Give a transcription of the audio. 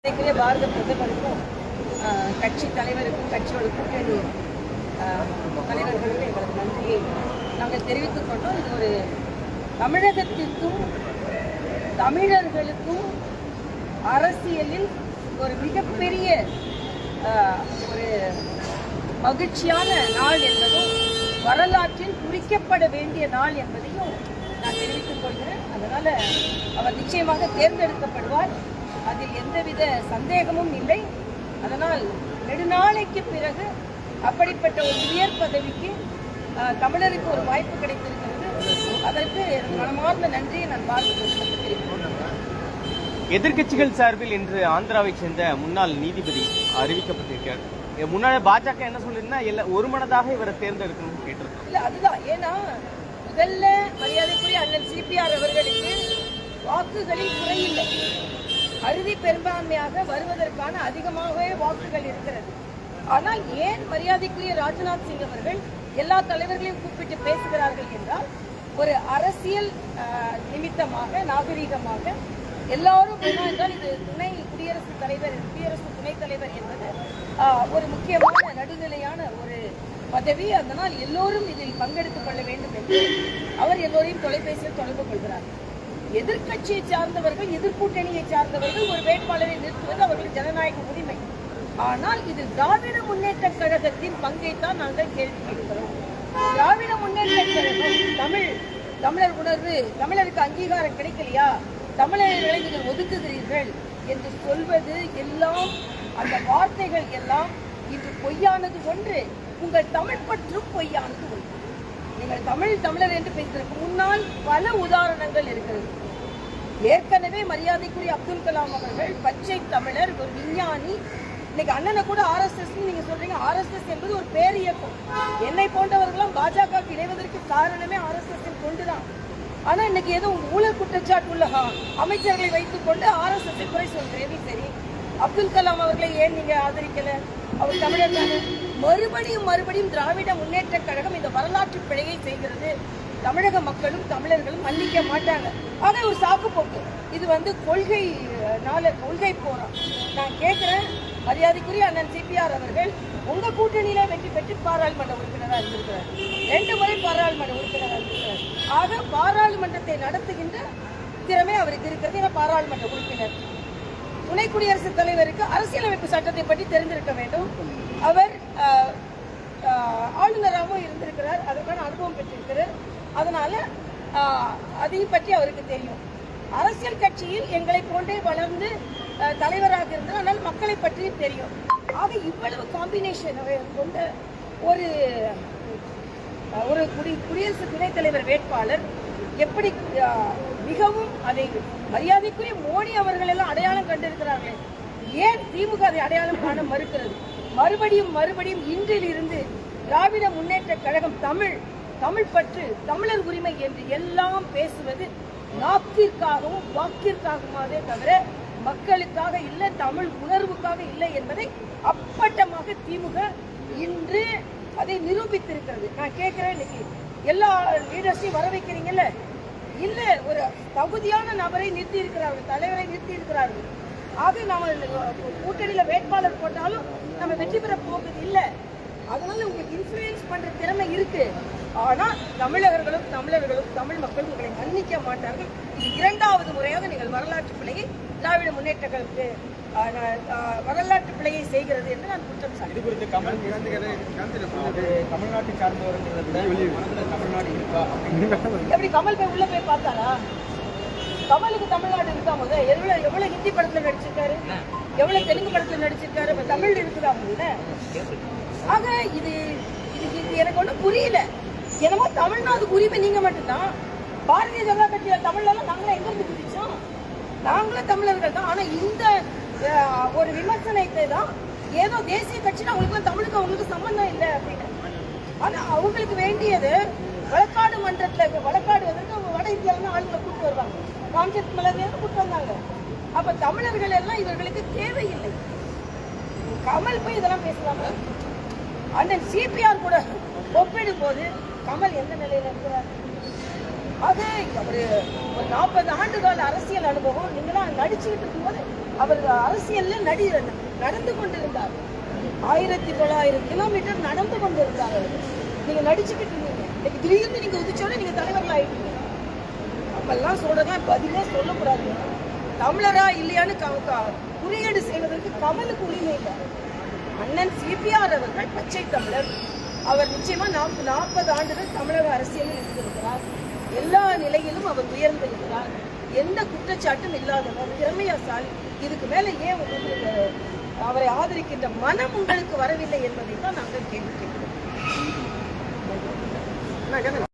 பாரத பிரதமருக்கும் கட்சி தலைவருக்கும் கட்சியோட கூட்டணி தலைவர்களுக்கும் எங்களுக்கு நன்றியை நாங்கள் தெரிவித்துக் கொண்டோம். இது ஒரு தமிழகத்திற்கும் தமிழர்களுக்கும் அரசியலில் ஒரு மிகப்பெரிய ஒரு மகிழ்ச்சியான நாள் என்பதும் வரலாற்றில் குறிக்கப்பட வேண்டிய நாள் என்பதையும் நான் தெரிவித்துக் கொள்கிறேன். அதனால் அவர் நிச்சயமாக தேர்ந்தெடுக்கப்படுவார், அதில் எந்தவித சந்தேகமும் இல்லை. அதனால் நெடுநாளைக்கு பிறகு அப்படிப்பட்ட ஒரு உயர் பதவிக்கு தமிழருக்கு ஒரு வாய்ப்பு கிடைத்திருக்கிறது. அதற்கு மனமார்ந்த நன்றியை நான் பாரத தெரிவிக்கிறேன். எதிர்கட்சிகள் சார்பில் இன்று ஆந்திராவை சேர்ந்த முன்னாள் நீதிபதி அறிவிக்கப்பட்டிருக்கிறார். முன்னாடி பாஜக என்ன சொல்லிருந்தா ஒரு மனதாக இவரை தேர்ந்தெடுக்கணும்னு கேட்டிருக்கோம். இல்ல அதுதான், ஏன்னா முதல்ல மரியாதைக்குரிய அண்ணன் சிபிஆர் அவர்களுக்கு வாக்குகளில் குறையில்லை, அறுதி பெரும்பான்மையாக வருவதற்கான அதிகமாகவே வாக்குகள் இருக்கிறது. ஆனால் ஏன் மரியாதைக்குரிய ராஜ்நாத் சிங் அவர்கள் எல்லா தலைவர்களையும் கூப்பிட்டு பேசுகிறார்கள் என்றால், ஒரு அரசியல் நிமித்தமாக நாகரீகமாக எல்லாரும் என்றால் இது துணை குடியரசுத் தலைவர், குடியரசு துணைத் தலைவர் என்பது ஒரு முக்கியமான நடுநிலையான ஒரு பதவி. அதனால் எல்லோரும் இதில் பங்கெடுத்துக் கொள்ள வேண்டும் என்று அவர் எல்லோரையும் தொலைபேசியில் தொடர்பு கொள்கிறார். எதிர்கட்சியை சார்ந்தவர்கள், எதிர்கூட்டணியை சார்ந்தவர்கள் ஒரு வேட்பாளரை நிறுத்துவது அவர்கள் ஜனநாயக உரிமை. ஆனால் இது திராவிட முன்னேற்ற கழகத்தின் பங்கைத்தான் நாங்கள் கேள்வி கேட்கிறோம். திராவிட முன்னேற்ற கழகம் தமிழர் உணர்வு, தமிழருக்கு அங்கீகாரம் கிடைக்கலையா, தமிழர்களை நீங்கள் ஒதுக்குகிறீர்கள் என்று சொல்வது எல்லாம், அந்த வார்த்தைகள் எல்லாம் இன்று பொய்யானது ஒன்று, உங்கள் தமிழ் பற்றும் பொய்யானது ஒன்று. நீங்கள் தமிழர் என்று பேசுவதற்கு முன்னால் பல உதாரணங்கள் இருக்கிறது. ஏற்கனவே மரியாதைக்குரிய அப்துல் கலாம் அவர்கள் பச்சை தமிழர், ஒரு விஞ்ஞானி. இன்னைக்கு அண்ணனை கூட RSS நீங்க சொல்றீங்க. RSS என்பது ஒரு பேர் இயக்கம். என்னை போன்றவர்களும் பாஜக இணைவதற்கு காரணமே RSS கொண்டுதான். ஆனா இன்னைக்கு ஏதோ ஊழல் குற்றச்சாட்டு உள்ள அமைச்சர்களை வைத்துக் கொண்டு RSS குறை சொல்றீங்க. சரி, அப்துல் கலாம் அவர்களை ஏன் நீங்க ஆதரிக்கல? அவர் தமிழர் தானே. மறுபடியும் திராவிட முன்னேற்ற கழகம் இந்த வரலாற்று பிழையை செய்கிறது. தமிழக மக்களும் தமிழர்களும் மன்னிக்க மாட்டாங்க. ஆனா ஒரு சாக்கு போக்கு, இது கொள்கை போறோம். நான் கேட்கிறேன், மரியாதைக்குரிய அண்ணன் சிபிஆர் அவர்கள் உங்க கூட்டணியில வெற்றி பெற்று பாராளுமன்ற உறுப்பினராக இருந்திருக்கிறார், 2 முறை பாராளுமன்ற உறுப்பினராக இருந்திருக்கிறார். ஆக பாராளுமன்றத்தை நடத்துகின்ற திறமை அவருக்கு இருக்கிறது. என பாராளுமன்ற உறுப்பினர், துணை குடியரசுத் தலைவருக்கு அரசியலமைப்பு சட்டத்தை பற்றி தெரிந்திருக்க வேண்டும். அவர் ஆளுநராகவும் இருந்திருக்கிறார், அதற்கான அனுபவம் பெற்றிருக்கிறார். அதனால அதை பற்றி அவருக்கு தெரியும். அரசியல் கட்சியில் எங்களை போன்றே வளர்ந்து தலைவராக இருந்தால், ஆனால் மக்களை பற்றியும் தெரியும். ஆக இவ்வளவு காம்பினேஷன் கொண்ட ஒரு குடியரசு துணைத் தலைவர் வேட்பாளர் எப்படி மிகவும் அதை மரியாதைக்குரிய மோடி அவர்கள் எல்லாம் அடையாளம் கண்டிருக்கிறார்கள். ஏன் திமுக அதை அடையாளம் காண மறுக்கிறது? மறுபடியும் இன்றில் இருந்து திராவிட முன்னேற்ற கழகம் தமிழ் பற்று, தமிழர் உரிமை என்று எல்லாம் பேசுவது நாக்கிற்காகவும் வாக்கிற்காகவே தவிர மக்களுக்காக இல்லை, தமிழ் உணர்வுக்காக இல்லை என்பதை அப்பட்டமாக திமுக இன்று அதை நிரூபித்திருக்கிறது. நான் கேட்கிறேன், இன்னைக்கு எல்லா லீடர்ஸையும் வர வைக்கிறீங்கல்ல, இல்ல ஒரு தகுதியான நபரை நிறுத்தி இருக்கிறார்கள், தலைவரை நிறுத்தி இருக்கிறார்கள். ஆக நாம கூட்டணியில வேட்பாளர் போட்டாலும் நம்ம வெற்றி பெற போவது இல்லை. அதனால உங்களுக்கு இன்ஃப்ளூயன்ஸ் பண்ற திறமை இருக்கு. ஆனா தமிழர்களும் தமிழ் மக்களும் உங்களை மன்னிக்க மாட்டார்கள். இது 2வது முறையாக நீங்கள் வரலாற்று பிழையை திராவிட முன்னேற்ற கழகத்துக்கு வரலாற்று பிழையை செய்கிறது என்று நான் குற்றம் சாட்டு. தமிழ்நாட்டை சார்ந்தவர்கள் எப்படி கமல் போய் உள்ள போய் பார்த்தாரா? கமலுக்கு தமிழ்நாடு இருக்கா? முதல் எவ்வளவு ஹிந்தி படத்துல நடிச்சிருக்காரு, எவ்வளவு தெலுங்கு படத்துல நடிச்சிருக்காரு, இப்ப தமிழ் இருக்குதா முதல்ல? ஆக இது எனக்கு ஒன்றும் புரியல. என்னமோ தமிழ்நாடு உரிமை நீங்க மட்டும்தான். பாரதிய ஜனதா கட்சியில தமிழ்லாம் நாங்களே எங்க இருந்து பிடிச்சோம்? நாங்களும் தமிழர்கள் தான். ஆனா இந்த ஒரு விமர்சனத்தை தான் ஏதோ தேசிய கட்சினா அவங்களுக்கு தமிழுக்கு அவங்களுக்கு சம்பந்தம் இல்லை அப்படின்னு. ஆனா அவங்களுக்கு வேண்டியது வழக்காடு மன்றத்துல வழக்காடுவதற்கு அவங்க வட இந்தியாவில ஆளுங்களை கூப்பிட்டு வருவாங்க. கான்செப்ட் மலர்ல கூப்பிட்டு வந்தாங்க. அப்ப தமிழர்கள் எல்லாம் இவர்களுக்கு தேவையில்லை. கமல் போய் இதெல்லாம் பேசலாமா? அண்ணன் சிபிஆர் கூட ஒப்பிடும் போது கமல் எந்த நிலையில இருக்கிறார்? ஆக ஒரு 40 ஆண்டு கால அரசியல் அனுபவம், நீங்களாம் நடிச்சுக்கிட்டு இருக்கும்போது அவர் அரசியல்ல நடந்து கொண்டிருந்தார். 1900 கிலோமீட்டர் நடந்து கொண்டிருந்தார் அவர். நீங்க நடிச்சுக்கிட்டு இருந்தீங்க. இன்னைக்கு திடீர்னு நீங்க உதிச்சோட நீங்க தலைவர்கள் ஆயிட்டீங்க. அப்பெல்லாம் சொல்றதெல்லாம் பதிலே சொல்லக்கூடாது. தமிழரா இல்லையான்னு குறியீடு செய்வதற்கு கமலுக்கு உரிமை இல்லை. அண்ணன் சிபிஆர் அவர்கள் பச்சை தமிழர். அவர் நிச்சயமா 40 ஆண்டுகள் தமிழக அரசியலில் இருந்திருக்கிறார். எல்லா நிலையிலும் அவர் உயர்ந்திருக்கிறார். எந்த குற்றச்சாட்டும் இல்லாதவர், திறமையாசாலி. இதுக்கு மேல ஏன் உங்களுக்கு அவரை ஆதரிக்கின்ற மனம் உங்களுக்கு வரவில்லை என்பதை தான் நாங்கள் கேள்வி கேட்கிறோம்.